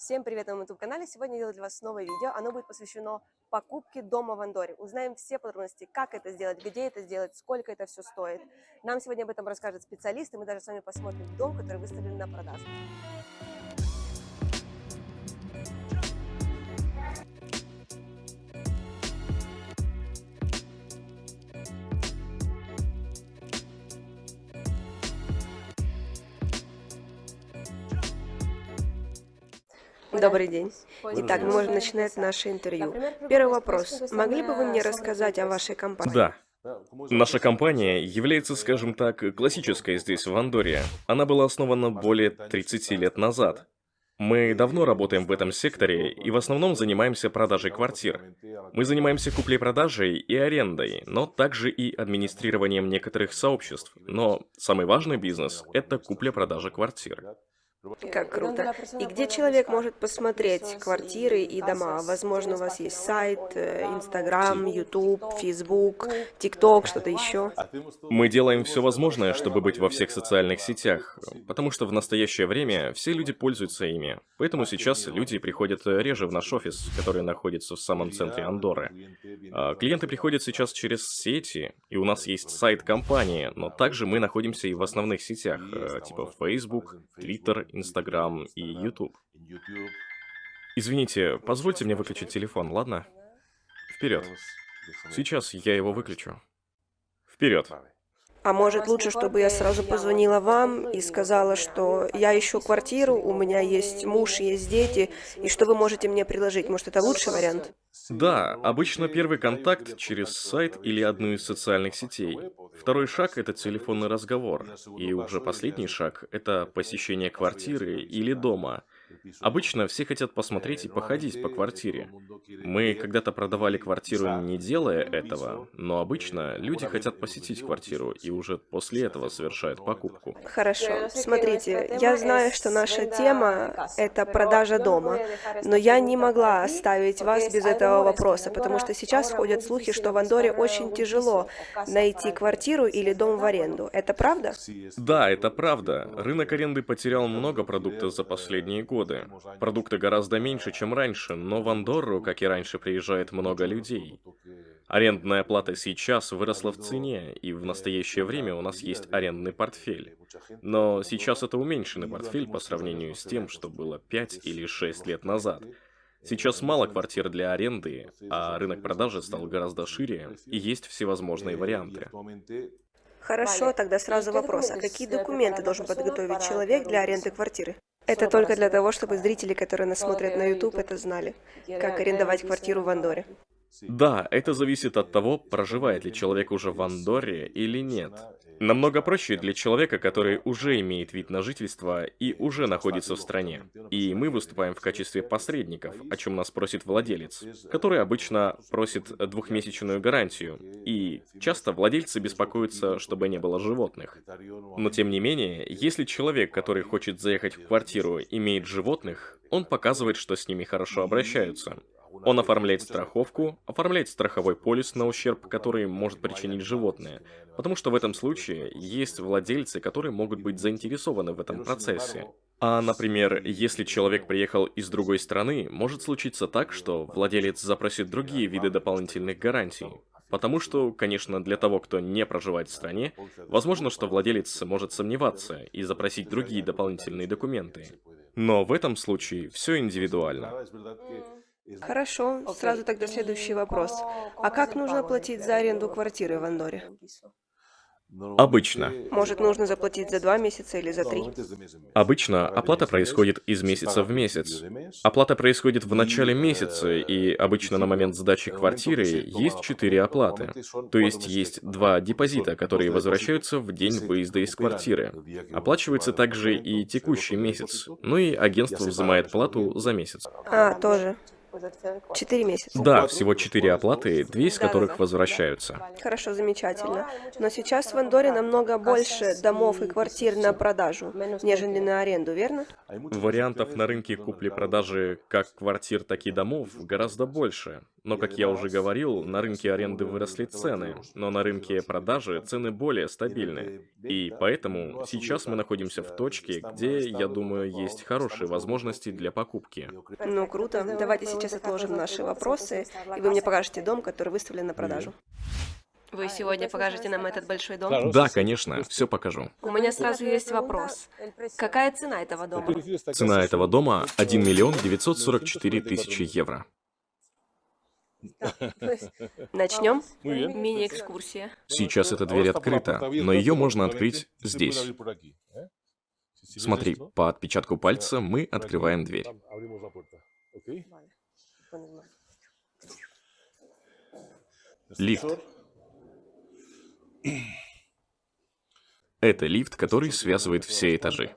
Всем привет на моем YouTube-канале. Сегодня я делаю для вас новое видео. Оно будет посвящено покупке дома в Андорре. Узнаем все подробности, как это сделать, где это сделать, сколько это все стоит. Нам сегодня об этом расскажет специалист, и мы даже с вами посмотрим дом, который выставлен на продажу. Добрый день. Итак, мы можем начинать наше интервью. Первый вопрос. Могли бы вы мне рассказать о вашей компании? Да. Наша компания является, скажем так, классической здесь, в Андорре. Она была основана более 30 лет назад. Мы давно работаем в этом секторе и в основном занимаемся продажей квартир. Мы занимаемся куплей-продажей и арендой, но также и администрированием некоторых сообществ. Но самый важный бизнес – это купля-продажа квартир. Как круто. И где человек может посмотреть квартиры и дома? Возможно, у вас есть сайт, Инстаграм, Ютуб, Фейсбук, ТикТок, что-то еще? Мы делаем все возможное, чтобы быть во всех социальных сетях, потому что в настоящее время все люди пользуются ими. Поэтому сейчас люди приходят реже в наш офис, который находится в самом центре Андорры. Клиенты приходят сейчас через сети, и у нас есть сайт компании, но также мы находимся и в основных сетях, типа Facebook, Twitter, Instagram и YouTube. Извините, позвольте мне выключить телефон, ладно? Вперед. Сейчас я его выключу. Вперед. А может лучше, чтобы я сразу позвонила вам и сказала, что я ищу квартиру, у меня есть муж, есть дети, и что вы можете мне предложить? Может, это лучший вариант? Да, обычно первый контакт через сайт или одну из социальных сетей. Второй шаг — это телефонный разговор. И уже последний шаг — это посещение квартиры или дома. Обычно все хотят посмотреть и походить по квартире. Мы когда-то продавали квартиру, не делая этого, но обычно люди хотят посетить квартиру и уже после этого совершают покупку. Хорошо. Смотрите, я знаю, что наша тема — это продажа дома, но я не могла оставить вас без этого вопроса, потому что сейчас ходят слухи, что в Андорре очень тяжело найти квартиру или дом в аренду. Это правда? Да, это правда. Рынок аренды потерял много продуктов за последние годы. Продукты гораздо меньше, чем раньше, но в Андорру, как и раньше, приезжает много людей. Арендная плата сейчас выросла в цене, и в настоящее время у нас есть арендный портфель. Но сейчас это уменьшенный портфель по сравнению с тем, что было 5 или 6 лет назад. Сейчас мало квартир для аренды, а рынок продажи стал гораздо шире, и есть всевозможные варианты. Хорошо, тогда сразу вопрос. А какие документы должен подготовить человек для аренды квартиры? Это только для того, чтобы зрители, которые нас смотрят на YouTube, это знали, как арендовать квартиру в Андорре. Да, это зависит от того, проживает ли человек уже в Андорре или нет. Намного проще для человека, который уже имеет вид на жительство и уже находится в стране. И мы выступаем в качестве посредников, о чем нас просит владелец, который обычно просит двухмесячную гарантию. И часто владельцы беспокоятся, чтобы не было животных. Но тем не менее, если человек, который хочет заехать в квартиру, имеет животных, он показывает, что с ними хорошо обращаются. Он оформляет страховку, оформляет страховой полис на ущерб, который может причинить животное, потому что в этом случае есть владельцы, которые могут быть заинтересованы в этом процессе. А, например, если человек приехал из другой страны, может случиться так, что владелец запросит другие виды дополнительных гарантий. Потому что, конечно, для того, кто не проживает в стране, возможно, что владелец может сомневаться и запросить другие дополнительные документы. Но в этом случае все индивидуально. Хорошо, сразу тогда следующий вопрос. А как нужно платить за аренду квартиры в Андорре? Обычно. Может, нужно заплатить за 2 месяца или за 3? Обычно оплата происходит из месяца в месяц. Оплата происходит в начале месяца, и обычно на момент сдачи квартиры есть 4 оплаты. То есть есть 2 депозита, которые возвращаются в день выезда из квартиры. Оплачивается также и текущий месяц, ну и агентство взимает плату за месяц. А, тоже. 4 месяца. Да, всего 4 оплаты, 2 из которых возвращаются. Хорошо, замечательно. Но сейчас в Андорре намного больше домов и квартир на продажу, нежели на аренду, верно? Вариантов на рынке купли-продажи как квартир, так и домов гораздо больше. Но, как я уже говорил, на рынке аренды выросли цены, но на рынке продажи цены более стабильны. И поэтому сейчас мы находимся в точке, где, я думаю, есть хорошие возможности для покупки. Ну, круто. Давайте сейчас отложим наши вопросы, и вы мне покажете дом, который выставлен на продажу. Вы сегодня покажете нам этот большой дом? Да, конечно, все покажу. У меня сразу есть вопрос. Какая цена этого дома? Цена этого дома 1 миллион 944 тысячи евро. Начнем? Мини-экскурсия. Сейчас эта дверь открыта, но ее можно открыть здесь. Смотри, по отпечатку пальца мы открываем дверь. Лифт. Это лифт, который связывает все этажи.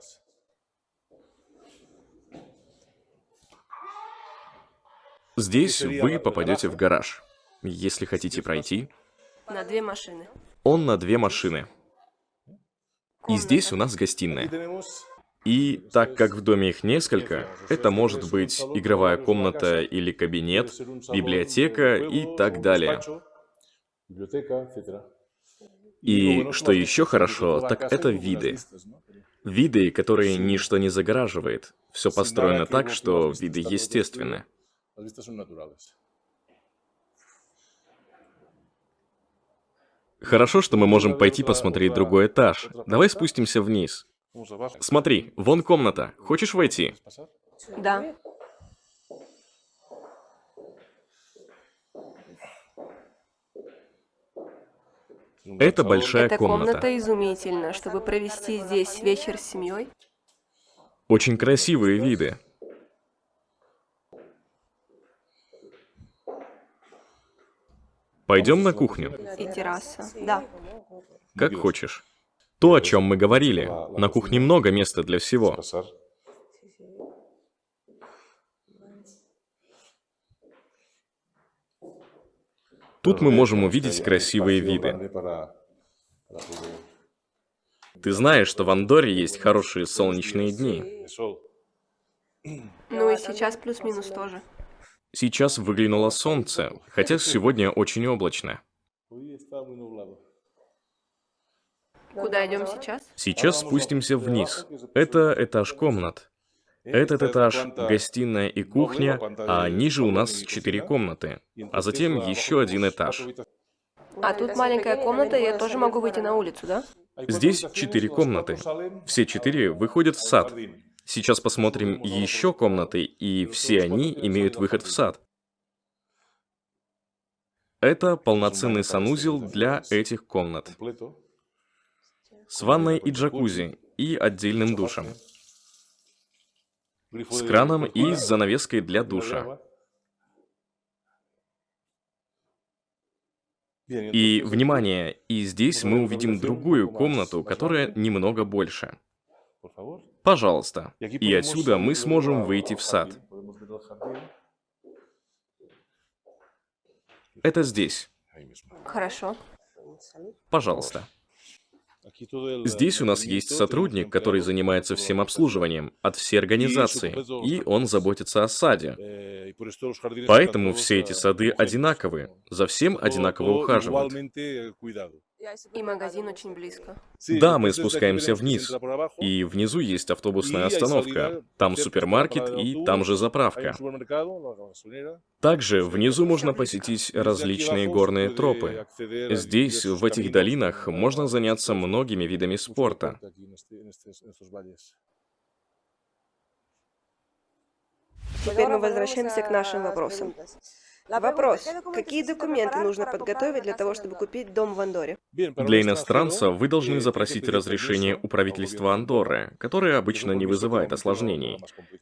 Здесь вы попадете в гараж. Если хотите пройти, На 2 машины. он на 2 машины. И здесь у нас гостиная. И так как в доме их несколько, это может быть игровая комната или кабинет, библиотека и так далее. И что еще хорошо, так это виды. Виды, которые ничто не загораживает. Все построено так, что виды естественны. Хорошо, что мы можем пойти посмотреть другой этаж. Давай спустимся вниз. Смотри, вон комната. Хочешь войти? Да. Это большая Эта комната. комната изумительна, чтобы провести здесь вечер с семьей. Очень красивые виды. Пойдем на кухню. И терраса. Да. Как хочешь. То, о чем мы говорили. На кухне много места для всего. Тут мы можем увидеть красивые виды. Ты знаешь, что в Андорре есть хорошие солнечные дни. Ну и сейчас плюс-минус тоже. Сейчас выглянуло солнце, хотя сегодня очень облачно. Куда идем сейчас? Сейчас спустимся вниз. Это этаж комнат. Этот этаж — гостиная и кухня, а ниже у нас 4 комнаты. А затем еще один этаж. А тут маленькая комната, и я тоже могу выйти на улицу, да? Здесь 4 комнаты. Все 4 выходят в сад. Сейчас посмотрим еще комнаты, и все они имеют выход в сад. Это полноценный санузел для этих комнат. С ванной и джакузи, и отдельным душем. С краном и с занавеской для душа. И, внимание, и здесь мы увидим другую комнату, которая немного больше. Пожалуйста. И отсюда мы сможем выйти в сад. Это здесь. Хорошо. Пожалуйста. Здесь у нас есть сотрудник, который занимается всем обслуживанием от всей организации, и он заботится о саде. Поэтому все эти сады одинаковые, за всем одинаково ухаживают. И магазин очень близко. Да, мы спускаемся вниз, и внизу есть автобусная остановка, там супермаркет и там же заправка. Также внизу можно посетить различные горные тропы. Здесь, в этих долинах, можно заняться многими видами спорта. Теперь мы возвращаемся к нашим вопросам. Вопрос. Какие документы нужно подготовить для того, чтобы купить дом в Андорре? Для иностранца вы должны запросить разрешение у правительства Андорры, которое обычно не вызывает осложнений.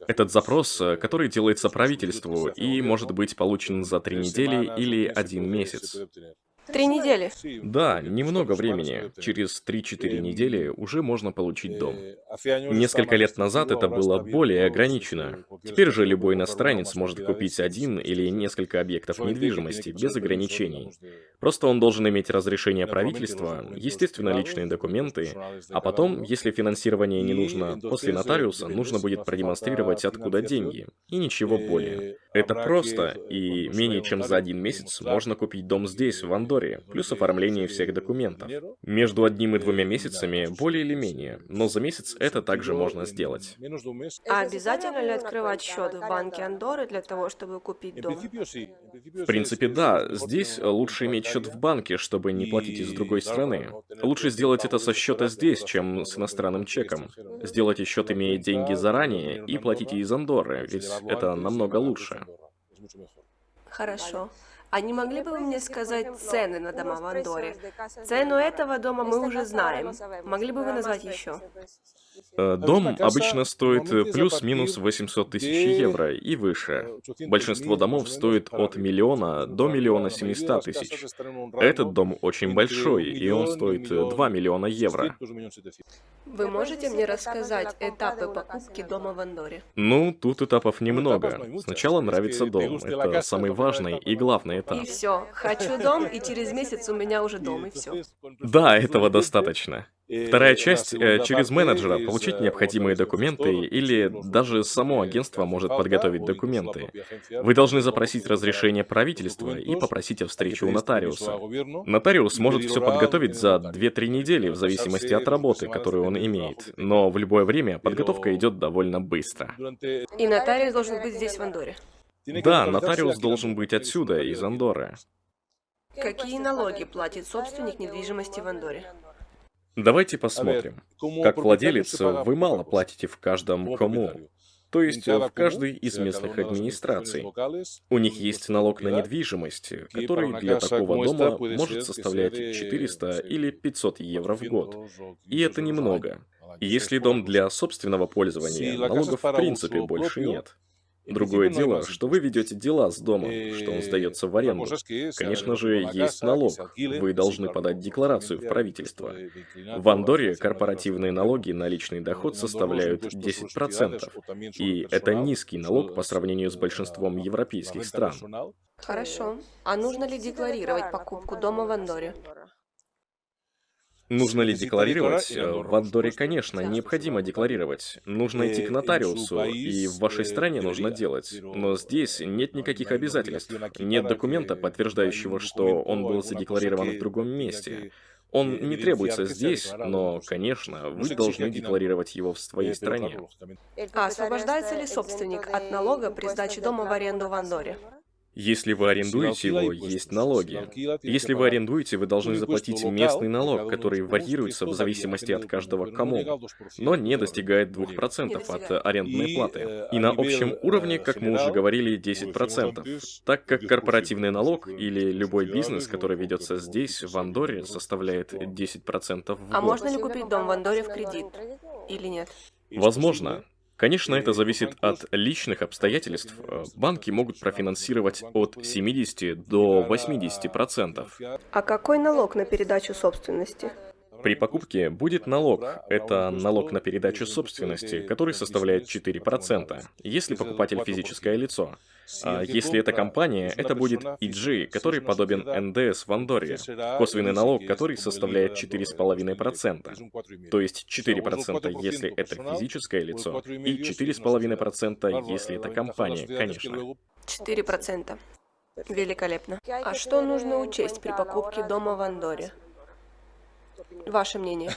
Этот запрос, который делается правительству и может быть получен за 3 недели или 1 месяц. 3 недели. Да, немного времени. Через 3-4 недели уже можно получить дом. Несколько лет назад это было более ограничено. Теперь же любой иностранец может купить 1 или несколько объектов недвижимости без ограничений. Просто он должен иметь разрешение правительства, естественно, личные документы, а потом, если финансирование не нужно, после нотариуса нужно будет продемонстрировать, откуда деньги, и ничего более. Это просто, и менее чем за 1 месяц можно купить дом здесь, в Андорре, плюс оформление всех документов. Между 1 и 2 месяцами более или менее, но за месяц это также можно сделать. А обязательно ли открывать счет в банке Андорры для того, чтобы купить дом? В принципе, да, здесь лучше иметь счет в банке, чтобы не платить из другой страны. Лучше сделать это со счета здесь, чем с иностранным чеком. Сделайте счет, имея деньги заранее, и платите из Андорры, ведь это намного лучше. Хорошо. А не могли бы вы мне сказать цены на дома в Андорре? Цену этого дома мы уже знаем. Могли бы вы назвать еще? Дом обычно стоит плюс-минус 800 тысяч евро и выше. Большинство домов стоит от 1 до 1 700 000. Этот дом очень большой, и он стоит 2 миллиона евро. Вы можете мне рассказать этапы покупки дома в Андорре? Ну, тут этапов немного. Сначала нравится дом. Это самый важный и главный этап. И все. Хочу дом, и через месяц у меня уже дом, и все. Да, этого достаточно. Вторая часть через менеджера получить необходимые документы, или даже само агентство может подготовить документы. Вы должны запросить разрешение правительства и попросить о встрече у нотариуса. Нотариус может все подготовить за 2-3 недели, в зависимости от работы, которую он имеет. Но в любое время подготовка идет довольно быстро. И нотариус должен быть здесь, в Андорре. Да, нотариус должен быть отсюда, из Андорры. Какие налоги платит собственник недвижимости в Андорре? Давайте посмотрим. Как владелец, вы мало платите в каждом кому, то есть в каждой из местных администраций. У них есть налог на недвижимость, который для такого дома может составлять 400 или 500 евро в год. И это немного. Если дом для собственного пользования, налогов в принципе больше нет. Другое дело, что вы ведете дела с домом, что он сдается в аренду. Конечно же, есть налог. Вы должны подать декларацию в правительство. В Андорре корпоративные налоги на личный доход составляют 10%. И это низкий налог по сравнению с большинством европейских стран. Хорошо. А нужно ли декларировать покупку дома в Андорре? Нужно ли декларировать? В Андорре, конечно, необходимо декларировать. Нужно идти к нотариусу, и в вашей стране нужно делать. Но здесь нет никаких обязательств. Нет документа, подтверждающего, что он был задекларирован в другом месте. Он не требуется здесь, но, конечно, вы должны декларировать его в своей стране. А освобождается ли собственник от налога при сдаче дома в аренду в Андорре? Если вы арендуете его, есть налоги. Если вы арендуете, вы должны заплатить местный налог, который варьируется в зависимости от каждого кому, но не достигает 2% от арендной платы. И на общем уровне, как мы уже говорили, 10%. Так как корпоративный налог или любой бизнес, который ведется здесь, в Андорре, составляет 10% в год. А можно ли купить дом в Андорре в кредит? Или нет? Возможно. Конечно, это зависит от личных обстоятельств. Банки могут профинансировать от 70 до 80%. А какой налог на передачу собственности? При покупке будет налог. Это налог на передачу собственности, который составляет 4%, если покупатель физическое лицо. А если это компания, это будет EG, который подобен НДС в Андорре. Косвенный налог, который составляет 4,5%. То есть 4%, если это физическое лицо, и 4,5%, если это компания, конечно. 4%. Великолепно. А что нужно учесть при покупке дома в Андорре? Ваше мнение.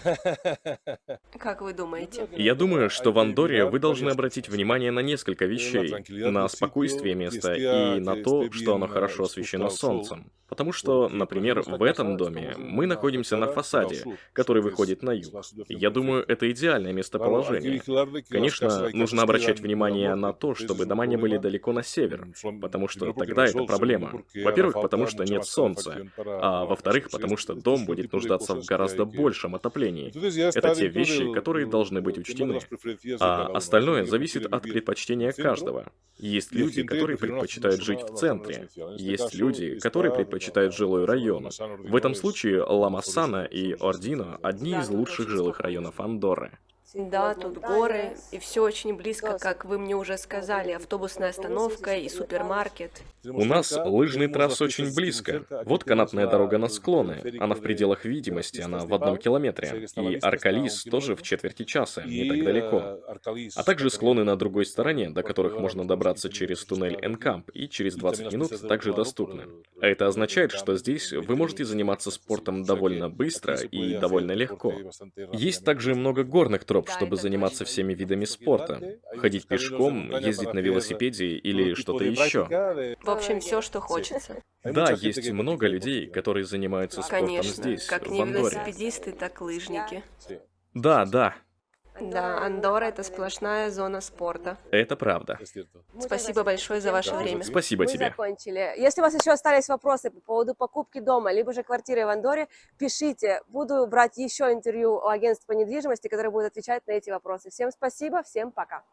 Как вы думаете? Я думаю, что в Андорре вы должны обратить внимание на несколько вещей. На спокойствие места и на то, что оно хорошо освещено солнцем. Потому что, например, в этом доме мы находимся на фасаде, который выходит на юг. Я думаю, это идеальное местоположение. Конечно, нужно обращать внимание на то, чтобы дома не были далеко на север, потому что тогда это проблема. Во-первых, потому что нет солнца, а во-вторых, потому что дом будет нуждаться в гораздо большем отоплении. Это те вещи, которые должны быть учтены. А остальное зависит от предпочтения каждого. Есть люди, которые предпочитают жить в центре. Есть люди, которые предпочитают жилой район. В этом случае Ла Массана и Ордино — одни из лучших жилых районов Андорры. Да, тут горы, и все очень близко, как вы мне уже сказали, автобусная остановка и супермаркет. У нас лыжные трассы очень близко. Вот канатная дорога на склоны. Она в пределах видимости, она в 1 километре. И Аркалис тоже в четверти часа, не так далеко. А также склоны на другой стороне, до которых можно добраться через туннель Энкамп, и через 20 минут также доступны. А это означает, что здесь вы можете заниматься спортом довольно быстро и довольно легко. Есть также много горных троп, Да, чтобы это заниматься точно. всеми видами спорта. Ходить пешком, ездить на велосипеде или что-то еще. В общем, все, что хочется. Да, есть много людей, которые занимаются спортом Конечно, здесь, как в не Андорре. велосипедисты, так лыжники. Да, да, Да, Андорра — это сплошная зона спорта. это правда. Спасибо большое за ваше время. Спасибо Мы тебе. закончили. Если у вас еще остались вопросы по поводу покупки дома, либо же квартиры в Андорре, пишите. Буду брать еще интервью у агентства по недвижимости, которое будет отвечать на эти вопросы. Всем спасибо, всем пока.